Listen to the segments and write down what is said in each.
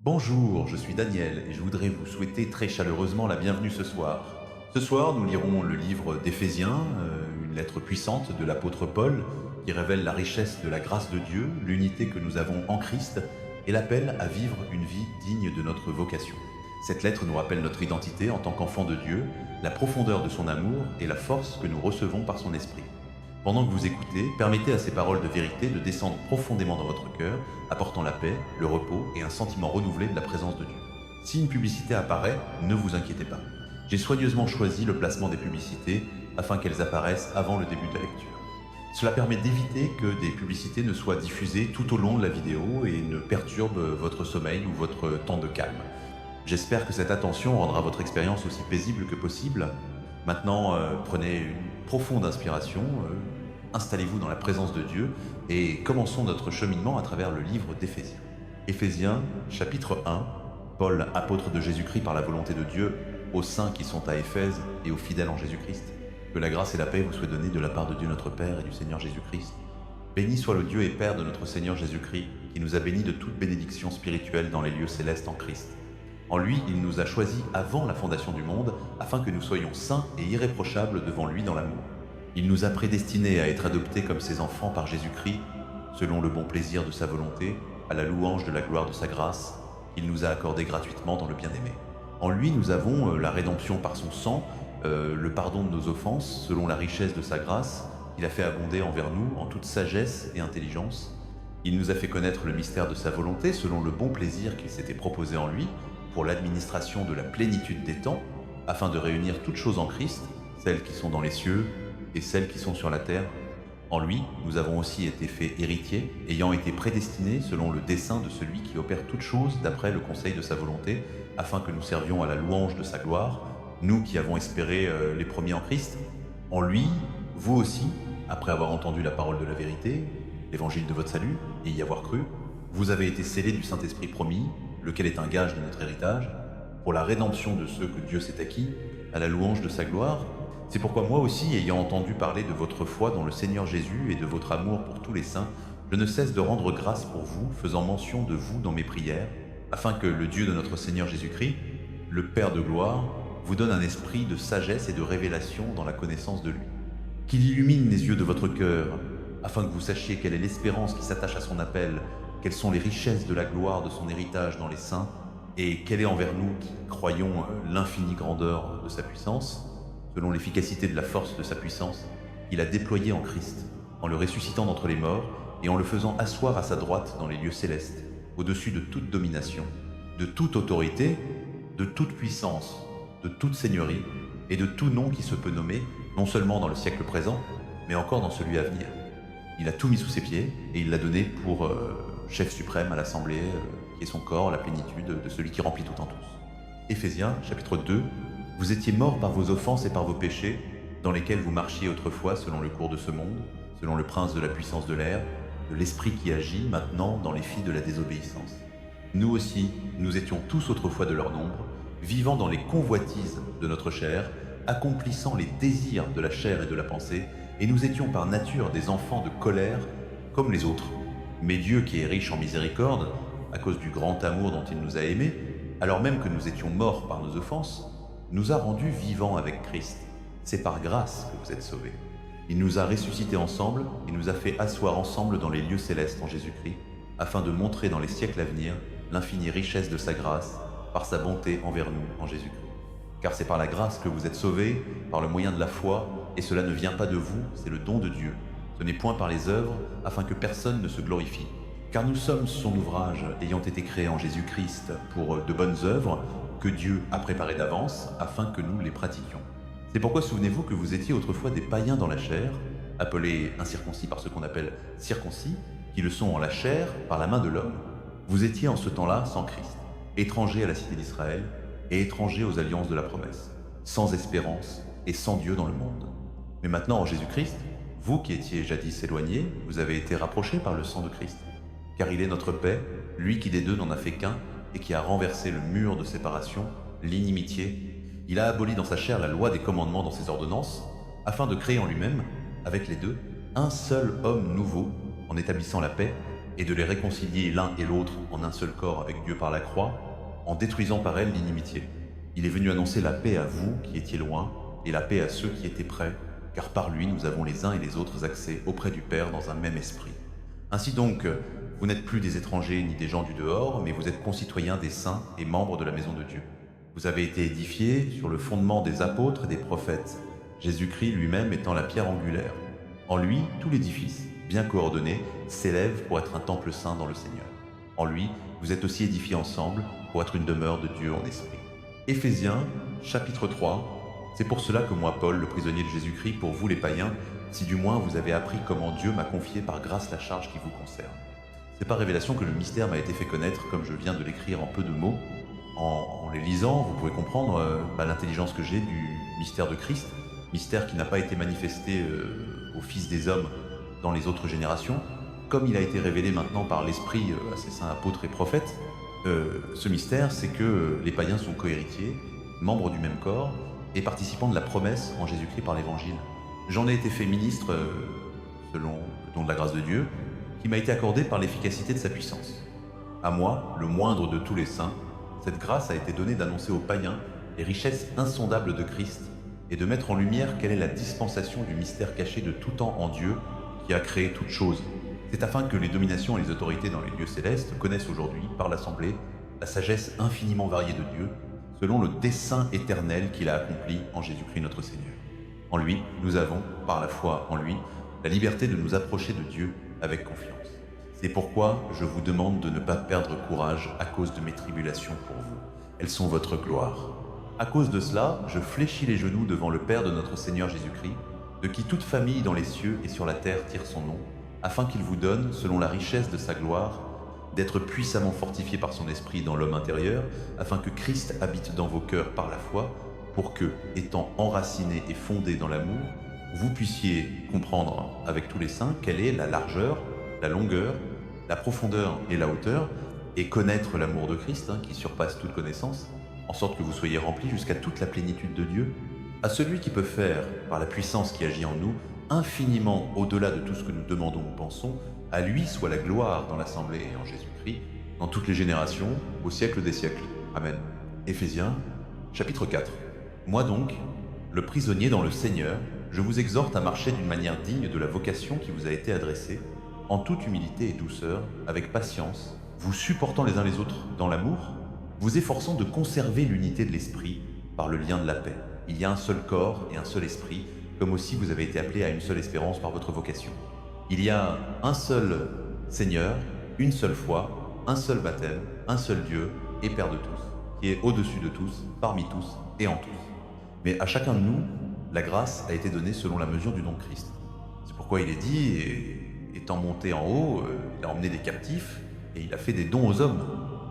Bonjour, je suis Daniel et je voudrais vous souhaiter très chaleureusement la bienvenue ce soir. Ce soir, nous lirons le livre d'Éphésiens, une lettre puissante de l'apôtre Paul qui révèle la richesse de la grâce de Dieu, l'unité que nous avons en Christ et l'appel à vivre une vie digne de notre vocation. Cette lettre nous rappelle notre identité en tant qu'enfants de Dieu, la profondeur de son amour et la force que nous recevons par son esprit. Pendant que vous écoutez, permettez à ces paroles de vérité de descendre profondément dans votre cœur, apportant la paix, le repos et un sentiment renouvelé de la présence de Dieu. Si une publicité apparaît, ne vous inquiétez pas. J'ai soigneusement choisi le placement des publicités afin qu'elles apparaissent avant le début de la lecture. Cela permet d'éviter que des publicités ne soient diffusées tout au long de la vidéo et ne perturbent votre sommeil ou votre temps de calme. J'espère que cette attention rendra votre expérience aussi paisible que possible. Maintenant, prenez une profonde inspiration, installez-vous dans la présence de Dieu et commençons notre cheminement à travers le livre d'Éphésiens. Éphésiens, chapitre 1, Paul, apôtre de Jésus-Christ par la volonté de Dieu, aux saints qui sont à Éphèse et aux fidèles en Jésus-Christ. Que la grâce et la paix vous soient données de la part de Dieu notre Père et du Seigneur Jésus-Christ. Béni soit le Dieu et Père de notre Seigneur Jésus-Christ, qui nous a bénis de toute bénédiction spirituelle dans les lieux célestes en Christ. En lui, il nous a choisis avant la fondation du monde, afin que nous soyons saints et irréprochables devant lui dans l'amour. Il nous a prédestinés à être adoptés comme ses enfants par Jésus-Christ, selon le bon plaisir de sa volonté, à la louange de la gloire de sa grâce, qu'il nous a accordée gratuitement dans le bien-aimé. En lui, nous avons la rédemption par son sang, le pardon de nos offenses, selon la richesse de sa grâce, qu'il a fait abonder envers nous en toute sagesse et intelligence. Il nous a fait connaître le mystère de sa volonté, selon le bon plaisir qu'il s'était proposé en lui, pour l'administration de la plénitude des temps, afin de réunir toutes choses en Christ, celles qui sont dans les cieux et celles qui sont sur la terre. En lui, nous avons aussi été faits héritiers, ayant été prédestinés selon le dessein de celui qui opère toutes choses d'après le conseil de sa volonté, afin que nous servions à la louange de sa gloire, nous qui avons espéré les premiers en Christ. En lui, vous aussi, après avoir entendu la parole de la vérité, l'évangile de votre salut, et y avoir cru, vous avez été scellés du Saint-Esprit promis, lequel est un gage de notre héritage, pour la rédemption de ceux que Dieu s'est acquis, à la louange de sa gloire. C'est pourquoi moi aussi, ayant entendu parler de votre foi dans le Seigneur Jésus et de votre amour pour tous les saints, je ne cesse de rendre grâce pour vous, faisant mention de vous dans mes prières, afin que le Dieu de notre Seigneur Jésus-Christ, le Père de gloire, vous donne un esprit de sagesse et de révélation dans la connaissance de lui. Qu'il illumine les yeux de votre cœur, afin que vous sachiez quelle est l'espérance qui s'attache à son appel, quelles sont les richesses de la gloire de son héritage dans les saints, et quelle est envers nous qui croyons l'infinie grandeur de sa puissance, selon l'efficacité de la force de sa puissance, qu'il a déployée en Christ, en le ressuscitant d'entre les morts et en le faisant asseoir à sa droite dans les lieux célestes, au-dessus de toute domination, de toute autorité, de toute puissance, de toute seigneurie et de tout nom qui se peut nommer, non seulement dans le siècle présent, mais encore dans celui à venir. Il a tout mis sous ses pieds et il l'a donné pour chef suprême à l'Assemblée, qui est son corps, la plénitude de celui qui remplit tout en tous. Éphésiens, chapitre 2. Vous étiez morts par vos offenses et par vos péchés, dans lesquels vous marchiez autrefois selon le cours de ce monde, selon le prince de la puissance de l'air, de l'esprit qui agit maintenant dans les filles de la désobéissance. Nous aussi, nous étions tous autrefois de leur nombre, vivant dans les convoitises de notre chair, accomplissant les désirs de la chair et de la pensée, et nous étions par nature des enfants de colère comme les autres. Mais Dieu, qui est riche en miséricorde, à cause du grand amour dont il nous a aimés, alors même que nous étions morts par nos offenses, nous a rendus vivants avec Christ. C'est par grâce que vous êtes sauvés. Il nous a ressuscités ensemble et nous a fait asseoir ensemble dans les lieux célestes en Jésus-Christ, afin de montrer dans les siècles à venir l'infinie richesse de sa grâce, par sa bonté envers nous en Jésus-Christ. Car c'est par la grâce que vous êtes sauvés, par le moyen de la foi, et cela ne vient pas de vous, c'est le don de Dieu. Ce n'est point par les œuvres, afin que personne ne se glorifie. Car nous sommes son ouvrage, ayant été créés en Jésus-Christ pour de bonnes œuvres, que Dieu a préparées d'avance, afin que nous les pratiquions. C'est pourquoi souvenez-vous que vous étiez autrefois des païens dans la chair, appelés incirconcis par ceux qu'on appelle circoncis, qui le sont en la chair par la main de l'homme. Vous étiez en ce temps-là sans Christ, étrangers à la cité d'Israël, et étrangers aux alliances de la promesse, sans espérance et sans Dieu dans le monde. Mais maintenant en Jésus-Christ, vous qui étiez jadis éloignés, vous avez été rapprochés par le sang de Christ. Car il est notre paix, lui qui des deux n'en a fait qu'un, et qui a renversé le mur de séparation, l'inimitié. Il a aboli dans sa chair la loi des commandements dans ses ordonnances, afin de créer en lui-même, avec les deux, un seul homme nouveau, en établissant la paix, et de les réconcilier l'un et l'autre en un seul corps avec Dieu par la croix, en détruisant par elle l'inimitié. Il est venu annoncer la paix à vous qui étiez loin, et la paix à ceux qui étaient près, car par lui nous avons les uns et les autres accès auprès du Père dans un même esprit. Ainsi donc, vous n'êtes plus des étrangers ni des gens du dehors, mais vous êtes concitoyens des saints et membres de la maison de Dieu. Vous avez été édifiés sur le fondement des apôtres et des prophètes, Jésus-Christ lui-même étant la pierre angulaire. En lui, tout l'édifice, bien coordonné, s'élève pour être un temple saint dans le Seigneur. En lui, vous êtes aussi édifiés ensemble pour être une demeure de Dieu en esprit. Éphésiens, chapitre 3. C'est pour cela que moi, Paul, le prisonnier de Jésus-Christ, pour vous les païens, si du moins vous avez appris comment Dieu m'a confié par grâce la charge qui vous concerne. C'est par révélation que le mystère m'a été fait connaître, comme je viens de l'écrire en peu de mots. En les lisant, vous pouvez comprendre l'intelligence que j'ai du mystère de Christ, mystère qui n'a pas été manifesté au Fils des hommes dans les autres générations, comme il a été révélé maintenant par l'Esprit à ces saints apôtres et prophètes. Ce mystère, c'est que les païens sont cohéritiers, membres du même corps, et participants de la promesse en Jésus-Christ par l'Évangile. J'en ai été fait ministre, selon le don de la grâce de Dieu, qui m'a été accordée par l'efficacité de sa puissance. À moi, le moindre de tous les saints, cette grâce a été donnée d'annoncer aux païens les richesses insondables de Christ et de mettre en lumière quelle est la dispensation du mystère caché de tout temps en Dieu qui a créé toutes choses. C'est afin que les dominations et les autorités dans les lieux célestes connaissent aujourd'hui, par l'Assemblée, la sagesse infiniment variée de Dieu, selon le dessein éternel qu'il a accompli en Jésus-Christ notre Seigneur. En lui, nous avons, par la foi en lui, la liberté de nous approcher de Dieu avec confiance. C'est pourquoi je vous demande de ne pas perdre courage à cause de mes tribulations pour vous. Elles sont votre gloire. À cause de cela, je fléchis les genoux devant le Père de notre Seigneur Jésus-Christ, de qui toute famille dans les cieux et sur la terre tire son nom, afin qu'il vous donne, selon la richesse de sa gloire, d'être puissamment fortifié par son esprit dans l'homme intérieur, afin que Christ habite dans vos cœurs par la foi, pour que, étant enracinés et fondés dans l'amour, vous puissiez comprendre avec tous les saints quelle est la largeur, la longueur, la profondeur et la hauteur, et connaître l'amour de Christ, qui surpasse toute connaissance, en sorte que vous soyez remplis jusqu'à toute la plénitude de Dieu, à celui qui peut faire, par la puissance qui agit en nous, infiniment au-delà de tout ce que nous demandons ou pensons, à lui soit la gloire dans l'Assemblée et en Jésus-Christ, dans toutes les générations, au siècle des siècles. Amen. Éphésiens, chapitre 4. Moi donc, le prisonnier dans le Seigneur, je vous exhorte à marcher d'une manière digne de la vocation qui vous a été adressée, en toute humilité et douceur, avec patience, vous supportant les uns les autres dans l'amour, vous efforçant de conserver l'unité de l'esprit par le lien de la paix. Il y a un seul corps et un seul esprit, comme aussi vous avez été appelés à une seule espérance par votre vocation. Il y a un seul Seigneur, une seule foi, un seul baptême, un seul Dieu et Père de tous, qui est au-dessus de tous, parmi tous et en tous. Mais à chacun de nous, la grâce a été donnée selon la mesure du don de Christ. C'est pourquoi il est dit, étant monté en haut, il a emmené des captifs et il a fait des dons aux hommes.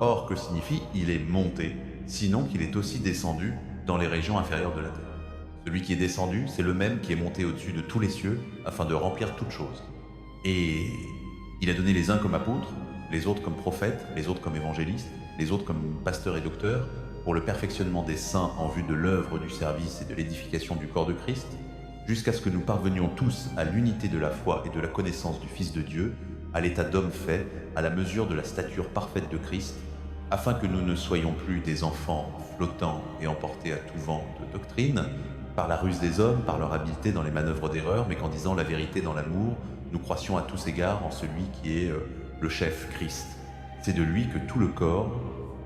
Or, que signifie il est monté, sinon qu'il est aussi descendu dans les régions inférieures de la terre. Celui qui est descendu, c'est le même qui est monté au-dessus de tous les cieux afin de remplir toutes choses. Et il a donné les uns comme apôtres, les autres comme prophètes, les autres comme évangélistes, les autres comme pasteurs et docteurs, pour le perfectionnement des saints en vue de l'œuvre du service et de l'édification du corps de Christ, jusqu'à ce que nous parvenions tous à l'unité de la foi et de la connaissance du Fils de Dieu, à l'état d'homme fait, à la mesure de la stature parfaite de Christ, afin que nous ne soyons plus des enfants flottants et emportés à tout vent de doctrine, par la ruse des hommes, par leur habileté dans les manœuvres d'erreur, mais qu'en disant la vérité dans l'amour, nous croissions à tous égards en celui qui est le chef Christ. C'est de lui que tout le corps,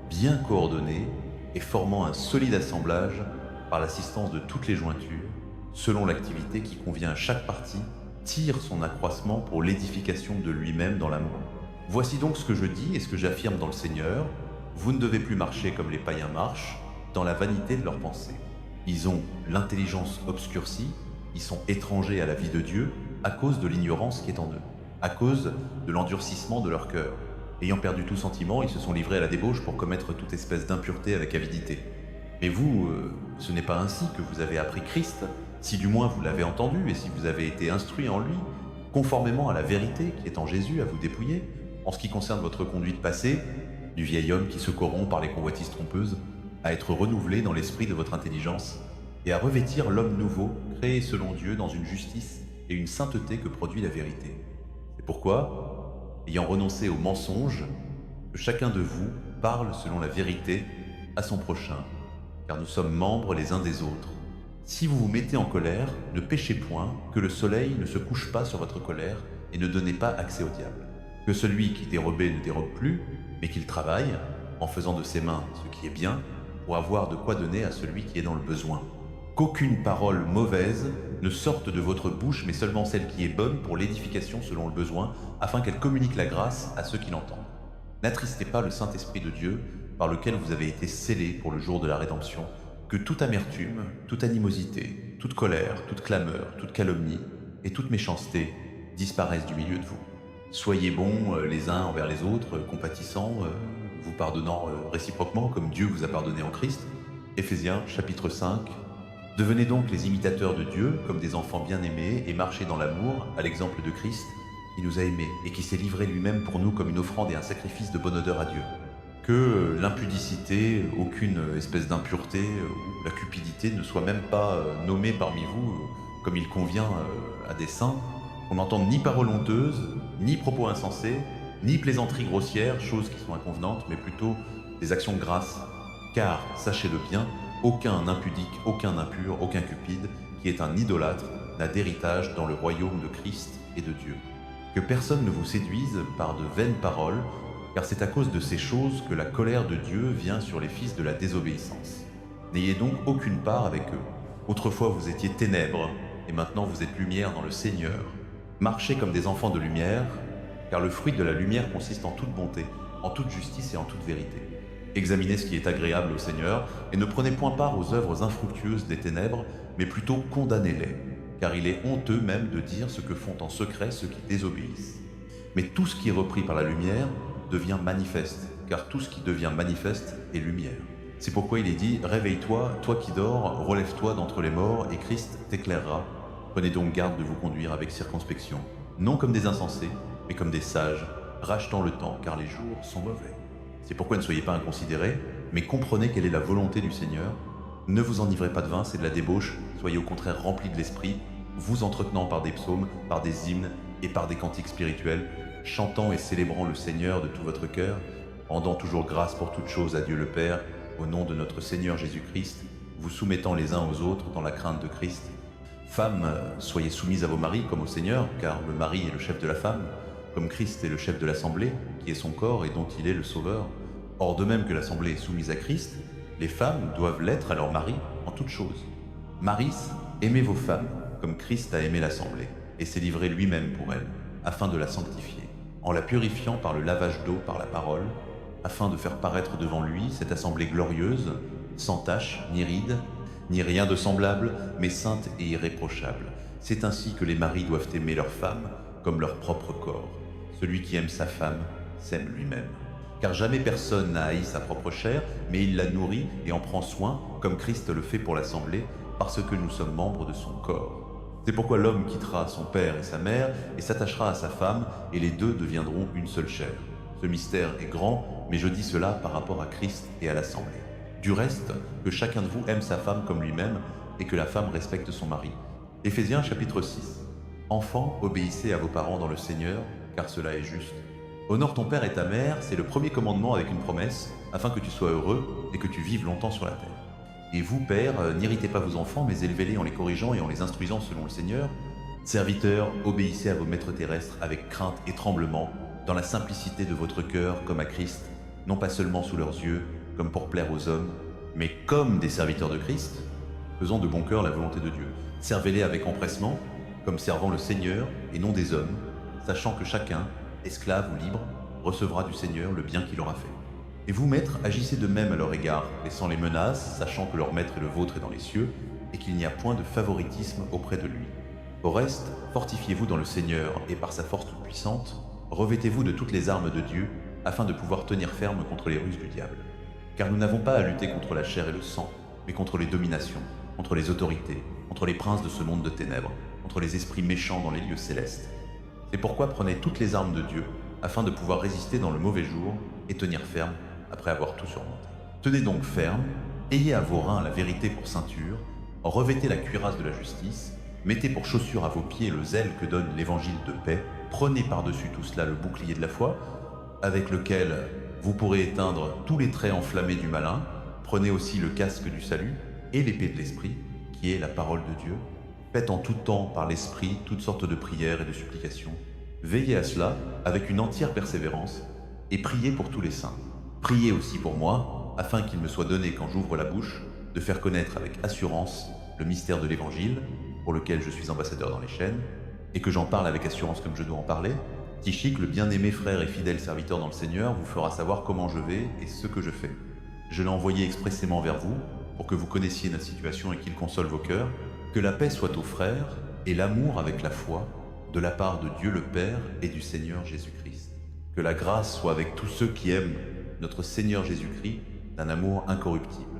bien coordonné et formant un solide assemblage par l'assistance de toutes les jointures, selon l'activité qui convient à chaque partie, tire son accroissement pour l'édification de lui-même dans l'amour. Voici donc ce que je dis et ce que j'affirme dans le Seigneur, vous ne devez plus marcher comme les païens marchent, dans la vanité de leurs pensées. Ils ont l'intelligence obscurcie, ils sont étrangers à la vie de Dieu à cause de l'ignorance qui est en eux, à cause de l'endurcissement de leur cœur. Ayant perdu tout sentiment, ils se sont livrés à la débauche pour commettre toute espèce d'impureté avec avidité. Mais vous, ce n'est pas ainsi que vous avez appris Christ, si du moins vous l'avez entendu et si vous avez été instruit en lui, conformément à la vérité qui est en Jésus à vous dépouiller, en ce qui concerne votre conduite passée, du vieil homme qui se corrompt par les convoitises trompeuses, à être renouvelé dans l'esprit de votre intelligence, et à revêtir l'homme nouveau, créé selon Dieu dans une justice et une sainteté que produit la vérité. C'est pourquoi, ayant renoncé au mensonge, que chacun de vous parle selon la vérité à son prochain, car nous sommes membres les uns des autres. Si vous vous mettez en colère, ne péchez point, que le soleil ne se couche pas sur votre colère, et ne donnez pas accès au diable. Que celui qui dérobait ne dérobe plus, mais qu'il travaille, en faisant de ses mains ce qui est bien, pour avoir de quoi donner à celui qui est dans le besoin. Qu'aucune parole mauvaise ne sorte de votre bouche, mais seulement celle qui est bonne pour l'édification selon le besoin, afin qu'elle communique la grâce à ceux qui l'entendent. N'attristez pas le Saint-Esprit de Dieu, par lequel vous avez été scellés pour le jour de la rédemption. Que toute amertume, toute animosité, toute colère, toute clameur, toute calomnie et toute méchanceté disparaissent du milieu de vous. Soyez bons les uns envers les autres, compatissants, vous pardonnant réciproquement comme Dieu vous a pardonné en Christ. Éphésiens chapitre 5. Devenez donc les imitateurs de Dieu comme des enfants bien-aimés et marchez dans l'amour à l'exemple de Christ qui nous a aimés et qui s'est livré lui-même pour nous comme une offrande et un sacrifice de bonne odeur à Dieu. Que l'impudicité, aucune espèce d'impureté ou la cupidité ne soit même pas nommée parmi vous comme il convient à des saints, qu'on n'entende ni paroles honteuses, ni propos insensés, ni plaisanteries grossières, choses qui sont inconvenantes, mais plutôt des actions grasses. Car, sachez-le bien, aucun impudique, aucun impur, aucun cupide, qui est un idolâtre, n'a d'héritage dans le royaume de Christ et de Dieu. Que personne ne vous séduise par de vaines paroles, car c'est à cause de ces choses que la colère de Dieu vient sur les fils de la désobéissance. N'ayez donc aucune part avec eux. Autrefois vous étiez ténèbres, et maintenant vous êtes lumière dans le Seigneur. Marchez comme des enfants de lumière, car le fruit de la lumière consiste en toute bonté, en toute justice et en toute vérité. Examinez ce qui est agréable au Seigneur, et ne prenez point part aux œuvres infructueuses des ténèbres, mais plutôt condamnez-les, car il est honteux même de dire ce que font en secret ceux qui désobéissent. Mais tout ce qui est repris par la lumière devient manifeste, car tout ce qui devient manifeste est lumière. C'est pourquoi il est dit « Réveille-toi, toi qui dors, relève-toi d'entre les morts, et Christ t'éclairera. Prenez donc garde de vous conduire avec circonspection, non comme des insensés, mais comme des sages, rachetant le temps, car les jours sont mauvais. C'est pourquoi ne soyez pas inconsidérés, mais comprenez quelle est la volonté du Seigneur. Ne vous enivrez pas de vin, c'est de la débauche, soyez au contraire remplis de l'esprit, vous entretenant par des psaumes, par des hymnes et par des cantiques spirituels, chantant et célébrant le Seigneur de tout votre cœur, rendant toujours grâce pour toutes choses à Dieu le Père, au nom de notre Seigneur Jésus-Christ, vous soumettant les uns aux autres dans la crainte de Christ. Femmes, soyez soumises à vos maris comme au Seigneur, car le mari est le chef de la femme, comme Christ est le chef de l'Assemblée, qui est son corps et dont il est le Sauveur. Or, de même que l'Assemblée est soumise à Christ, les femmes doivent l'être à leur mari en toutes choses. Maris, aimez vos femmes, comme Christ a aimé l'Assemblée, et s'est livré lui-même pour elle, afin de la sanctifier, en la purifiant par le lavage d'eau par la parole, afin de faire paraître devant lui cette Assemblée glorieuse, sans tache, ni ride, ni rien de semblable, mais sainte et irréprochable. C'est ainsi que les maris doivent aimer leurs femmes comme leur propre corps. Celui qui aime sa femme s'aime lui-même. Car jamais personne n'a haï sa propre chair, mais il la nourrit et en prend soin, comme Christ le fait pour l'Assemblée, parce que nous sommes membres de son corps. C'est pourquoi l'homme quittera son père et sa mère et s'attachera à sa femme, et les deux deviendront une seule chair. Ce mystère est grand, mais je dis cela par rapport à Christ et à l'Assemblée. Du reste, que chacun de vous aime sa femme comme lui-même, et que la femme respecte son mari. Éphésiens chapitre 6. Enfants, obéissez à vos parents dans le Seigneur, car cela est juste. Honore ton père et ta mère, c'est le premier commandement avec une promesse, afin que tu sois heureux et que tu vives longtemps sur la terre. Et vous, pères, n'irritez pas vos enfants, mais élevez-les en les corrigeant et en les instruisant selon le Seigneur. Serviteurs, obéissez à vos maîtres terrestres avec crainte et tremblement, dans la simplicité de votre cœur comme à Christ, non pas seulement sous leurs yeux, comme pour plaire aux hommes, mais comme des serviteurs de Christ, faisant de bon cœur la volonté de Dieu. Servez-les avec empressement, comme servant le Seigneur et non des hommes, sachant que chacun, esclave ou libre, recevra du Seigneur le bien qu'il aura fait. Et vous, maîtres, agissez de même à leur égard, laissant les menaces, sachant que leur maître et le vôtre est dans les cieux, et qu'il n'y a point de favoritisme auprès de lui. Au reste, fortifiez-vous dans le Seigneur, et par sa force toute puissante, revêtez-vous de toutes les armes de Dieu, afin de pouvoir tenir ferme contre les ruses du diable. Car nous n'avons pas à lutter contre la chair et le sang, mais contre les dominations, contre les autorités, contre les princes de ce monde de ténèbres, contre les esprits méchants dans les lieux célestes. C'est pourquoi prenez toutes les armes de Dieu, afin de pouvoir résister dans le mauvais jour et tenir ferme après avoir tout surmonté. Tenez donc ferme, ayez à vos reins la vérité pour ceinture, revêtez la cuirasse de la justice, mettez pour chaussure à vos pieds le zèle que donne l'évangile de paix, prenez par-dessus tout cela le bouclier de la foi, avec lequel vous pourrez éteindre tous les traits enflammés du malin. Prenez aussi le casque du salut et l'épée de l'esprit, qui est la parole de Dieu. Faites en tout temps par l'esprit toutes sortes de prières et de supplications. Veillez à cela avec une entière persévérance et priez pour tous les saints. Priez aussi pour moi, afin qu'il me soit donné quand j'ouvre la bouche de faire connaître avec assurance le mystère de l'Évangile, pour lequel je suis ambassadeur dans les chaînes, et que j'en parle avec assurance comme je dois en parler. Tychique, le bien-aimé frère et fidèle serviteur dans le Seigneur, vous fera savoir comment je vais et ce que je fais. Je l'ai envoyé expressément vers vous, pour que vous connaissiez notre situation et qu'il console vos cœurs. Que la paix soit aux frères, et l'amour avec la foi, de la part de Dieu le Père et du Seigneur Jésus-Christ. Que la grâce soit avec tous ceux qui aiment notre Seigneur Jésus-Christ d'un amour incorruptible.